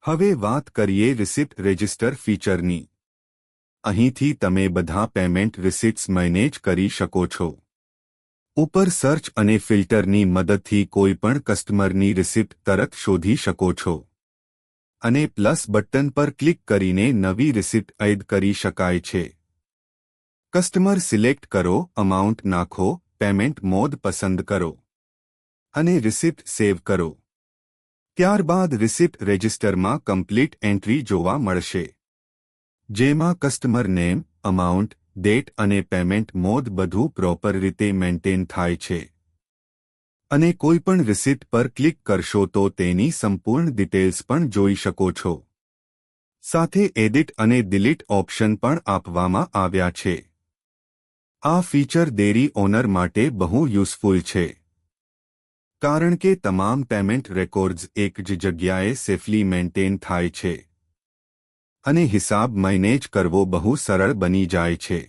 હવે વાત કરીએ રિસિપ્ટ રજિસ્ટર ફીચરની। અહીંથી તમે બધા પેમેન્ટ રિસિપ્ટ્સ મેનેજ કરી શકો છો। ઉપર સર્ચ અને ફિલ્ટરની મદદથી કોઈપણ કસ્ટમરની રિસિપ્ટ તરત શોધી શકો છો અને પ્લસ બટન પર ક્લિક કરીને નવી રિસિપ્ટ એડ કરી શકાય છે। કસ્ટમર સિલેક્ટ કરો, અમાઉન્ટ નાખો, પેમેન્ટ મોડ પસંદ કરો અને રિસિપ્ટ સેવ કરો। ત્યારબાદ રિસિપ્ટ રજિસ્ટરમાં કમ્પ્લીટ એન્ટ્રી જોવા મળશે, જેમાં કસ્ટમર નેમ, અમાઉન્ટ, ડેટ અને પેમેન્ટ મોડ બધું પ્રોપર રીતે મેન્ટેન થાય છે અને કોઈપણ રિસિપ્ટ પર ક્લિક કરશો તો તેની સંપૂર્ણ ડિટેલ્સ પણ જોઈ શકો છો। સાથે એડિટ અને ડિલીટ ઓપ્શન પણ આપવામાં આવ્યા છે। આ ફીચર ડેરી ઓનર માટે બહુ યુઝફુલ છે, કારણ કે તમામ પેમેન્ટ રેકોર્ડ્સ એક જ જગ્યાએ સેફલી મેન્ટેન થાય છે અને હિસાબ મેનેજ કરવો બહુ સરળ બની જાય છે।